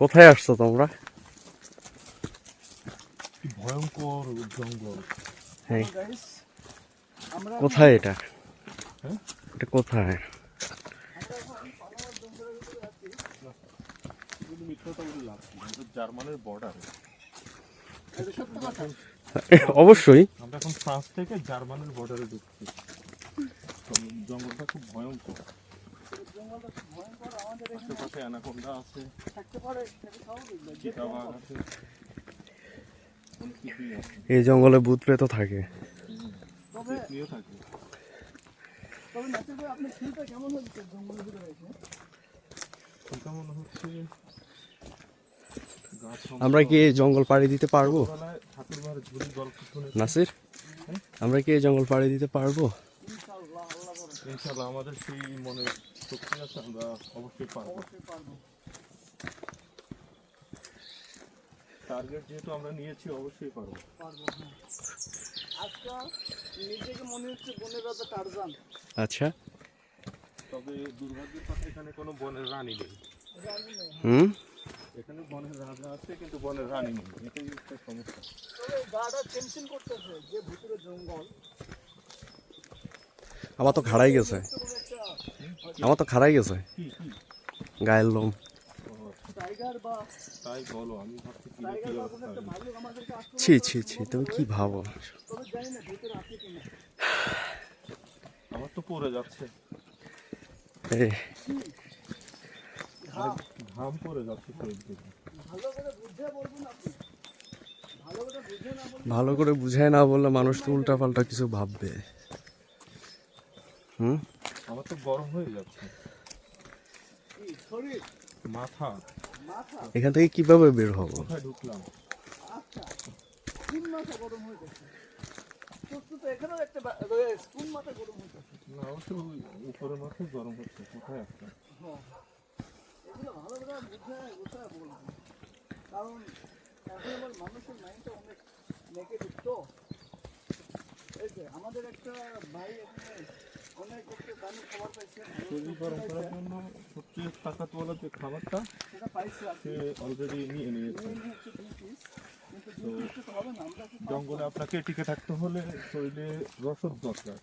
কোথায় আসছো তোমরা? ভয়ঙ্কর জঙ্গল। হ্যাঁ, কোথায় এটা? হ্যাঁ, এটা কোথায়? জার্মানির বর্ডারে। অবশ্যই। আমরা এখন ফ্রান্স থেকে জার্মানির বর্ডারে ঢুকছি। জঙ্গলটা খুব ভয়ঙ্কর। আশেপাশে অ্যানাকোন্ডা আছে, চিতাবাঘ আছে, অনেক কিছুই আছে। এই জঙ্গলে ভূত প্রেত থাকে। পেতনিও থাকে। এটা মনে হচ্ছে আমরা কি এই জঙ্গল পাড়ি দিতে পারবো ঠাকুরমার ঝুলি গল্প শুনেছি। নাসির? আমরা কি এই জঙ্গল পাড়ি দিতে পারবো? ইনশাআল্লাহ আমাদের সেই মনে শক্তি আছে, আমরা অবশ্যই পারবো। টার্গেট যেহেতু আমরা নিয়েছি, অবশ্যই পারবো। নিজেকে মনে হচ্ছে বনের রাজা টারজান। আচ্ছা, তবে দুর্ভাগ্যের কথা এখানে কোনো বনের রানী নেই। এখানে বনের রাজা আছে কিন্তু বনের রানী নেই, এটাই একটা সমস্যা। তবে গাটা টেনশন করতেছে যে ভিতরে জঙ্গল। আমার তো খাড়াই গেছে, গায়ের লোম। টাইগার বা তাই বলো, আমি ভাবছি কি টাইগার বা কোনো একটা ভালুক আমাদেরকে আক্রমণ ছি ছি ছি, তুমি কি ভাবো? তবে জানি না ভিতরে আছে কিনা। আমার তো পড়ে যাচ্ছে, এই ঘাম পড়ে যাচ্ছে শরীর থেকে। ভালো করে বুঝে বলবেন আপনি। ভালো করে বুঝে না বললে ভালো করে বুঝায় না বললে মানুষ তো উল্টা পাল্টা কিছু ভাববে। আমার তো গরম হয়ে যাচ্ছে, কি শরীর মাথা। মাথা এখান থেকে কিভাবে বের হবো? কোথায় ঢুকলাম? আচ্ছা কোন মাথা গরম হয়ে যাচ্ছে? তো এখানেও একটা কোন মাথা গরম হয়ে যাচ্ছে? না, অবশ্য উপরের মাথায় গরম হচ্ছে। কোথায় আসলাম? হ্যাঁ এগুলো ভালো করে বুঝে বলবেন, কারণ এখন আমার মানুষের মাইন্ডটা অনেক নেগেটিভ। তো এই যে আমাদের একটা ভাই এখানে অনেক একটা দামি খাবার পাইছে, শরীর গরম করার জন্য সবচেয়ে তাকাতওয়ালা যে খাবারটা, সেটা পাইছে সে অলরেডি নিয়ে নিয়েছে। কিন্তু দুই পিস তো হবে না, আমরা কি জঙ্গলে আপনাকে টিকে থাকতে হলে শরীরে রসদ দরকার।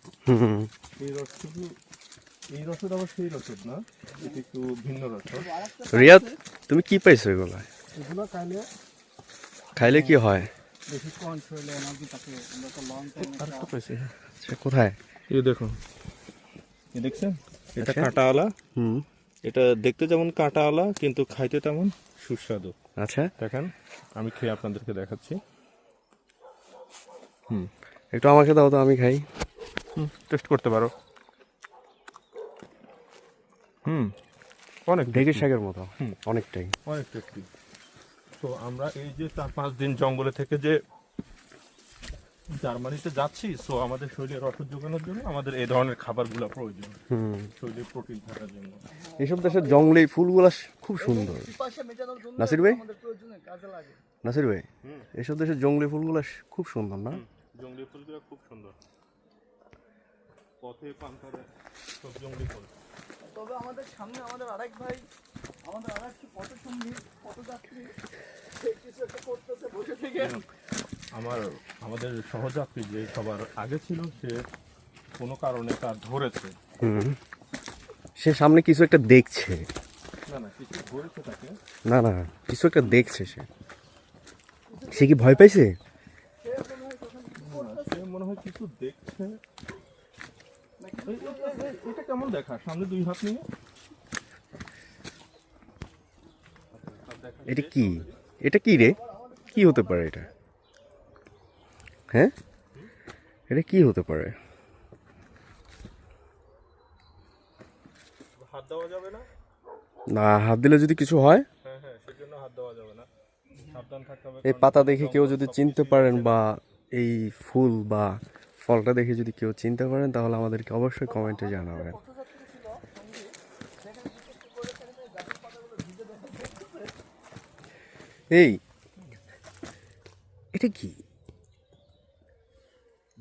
এই রসদ আবার সেই রসদ না, এটা একটু ভিন্ন রসদ। রিয়াদ, তুমি কি পাইছো এগুলা? এগুলো খাইলে কি হয়? বেশি কন্ট্রোলে এনার্জি থাকে, আমরা তো লং টাইম আরেকটা পাইছি। সে কোথায়? এই দেখুন, এই দেখছেন, এটা আচ্ছা। কাঁটাওয়ালা। হুম, এটা দেখতে যেমন কাঁটাওয়ালা কিন্তু খাইতে তেমন সুস্বাদু। আচ্ছা, দেখেন, আমি খেয়ে আপনাদেরকে দেখাচ্ছি। একটু আমাকে দাও তো, আমি খাই। টেস্ট করতে পারো। অনেক ঢেঁকির শাকের মতো, হুম। অনেকটাই। অনেক টেস্টি। তো আমরা এই যে 4-5 দিন জঙ্গলে থেকে যে জার্মানিতে যাচ্ছি, সো আমাদের শরীরে রসদ যোগানোর জন্য আমাদের এই ধরনের খাবারগুলো প্রয়োজন, শরীরে প্রোটিন থাকার জন্য। এইসব দেশের জঙ্গলে ফুলগুলা খুব সুন্দর। পিপাসা মেটানোর জন্য নাসির ভাই? আমাদের প্রয়োজনে কাজে লাগে। নাসির ভাই, এইসব দেশের জঙ্গলি ফুলগুলা খুব সুন্দর না? জঙ্গলি ফুলগুলো খুব সুন্দর, পথে পান করে সব জঙ্গলি ফুল। তবে আমাদের সামনে আমাদের আরেক ভাই, আমাদের আরেক পথসঙ্গী, পথযাত্রী, সে কিছু একটা করতেছে বসে থেকে। আমাদের সহযাত্রী যে সবার আগে ছিল, সে কোনো কারণে তার ধরেছে। সে সামনে কিছু একটা দেখছে। না কিছু ধরেছে তাকে। না, কিছু একটা দেখছে সে। সে কি ভয় পাইছে? সে মনে হয় কিছু দেখছে। এটা কেমন দেখা, সামনে 2 হাত নিয়ে। এটা কি? এটা কি রে? কি হতে পারে এটা? হ্যাঁ, এটা কি হতে পারে? হাত দেওয়া যাবে না। না, হাত দিলে যদি কিছু হয়? হ্যাঁ, সেজন্য হাত দেওয়া যাবে না, সাবধান থাকতে হবে। এই পাতা দেখে কেউ যদি চিনতে পারেন, বা এই ফুল বা ফলটা দেখে যদি কেউ চিনতে পারেন, তাহলে আমাদেরকে অবশ্যই কমেন্টে জানাবেন। পথযাত্রী ছিল সঙ্গী, সেখানে কিছু একটু করে সেখানে গাছের পাতাগুলো ভিজে দেখতেছে। এই, এটা কি?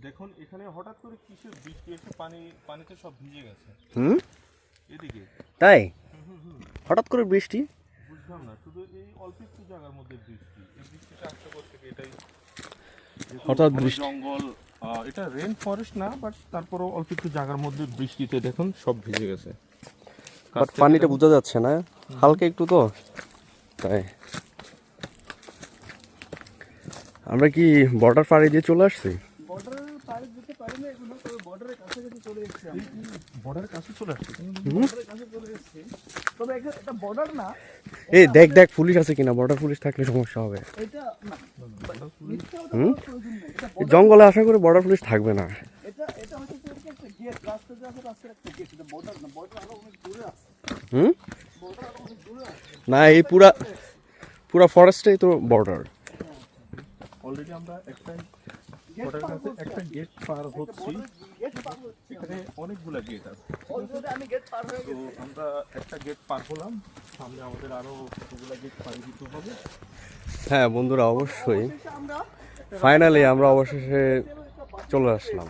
দেখুন, এখানে হঠাৎ করে কিসের বৃষ্টি এসে পানিতে সব ভিজে গেছে। এদিকে তাই? হঠাৎ করে বৃষ্টি? বুঝলাম না, শুধু এই অল্প একটু জায়গার মধ্যে বৃষ্টি, এই বৃষ্টিটা আসতে করতে এটাই হঠাৎ ঘন বৃষ্টি। জঙ্গল, এটা রেন ফরেস্ট না, বাট তারপরেও অল্প একটু জায়গার মধ্যে বৃষ্টিতে দেখুন সব ভিজে গেছে। কাছ বাট থেকে পানিটা দেখুন। বোঝা যাচ্ছে না, হালকা একটু তো তাই। আমরা কি বর্ডার পাড়ি দিয়ে চলে আসছি? বর্ডার পাড়ি দিতে পারি না এগুলো, তবে বর্ডারের কাছাকাছি চলে এসেছি আমরা। বর্ডারের কাছে চলে আসছে। বর্ডারের কাছে চলে এসেছি, তবে এটা বর্ডার না। এই দেখ দেখ পুলিশ আছে কিনা, বর্ডার পুলিশ থাকলে সমস্যা হবে। এটা না, মিথ্যা কথা বলার প্রয়োজন নেই। এটা এই জঙ্গলে আশা করি বর্ডার পুলিশ থাকবে না। এটা হচ্ছে কি, এটা একটা গেট, রাস্তা যে আছে রাস্তার একটা গেট, এটা বর্ডার না, বর্ডার আরো অনেক দূরে আছে, হুম, বর্ডার আরো অনেক দূরে আছে। না এই পুরা ফরেস্টটাই তো বর্ডার। অলরেডি আমরা একটা গেট বর্ডারের পার কাছে করছি, একটা গেট পার হচ্ছি। গেট পার হচ্ছে, এখানে অনেকগুলা গেট আছে। অলরেডি আমি গেট পার হয়ে তো গেছি। আমরা একটা গেট পার হলাম, সামনে আমাদের আরো কতগুলা গেট পাড়ি দিতে হবে। হ্যাঁ বন্ধুরা, অবশ্যই অবশেষে আমরা ফাইনালি আমরা অবশেষে চলে আসলাম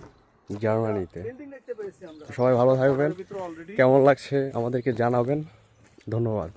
জার্মানিতে। বিল্ডিং দেখতে পেয়েছি আমরা। সবাই ভালো থাকবেন, ভিতরে অলরেডি কেমন লাগছে আমাদেরকে জানাবেন, ধন্যবাদ।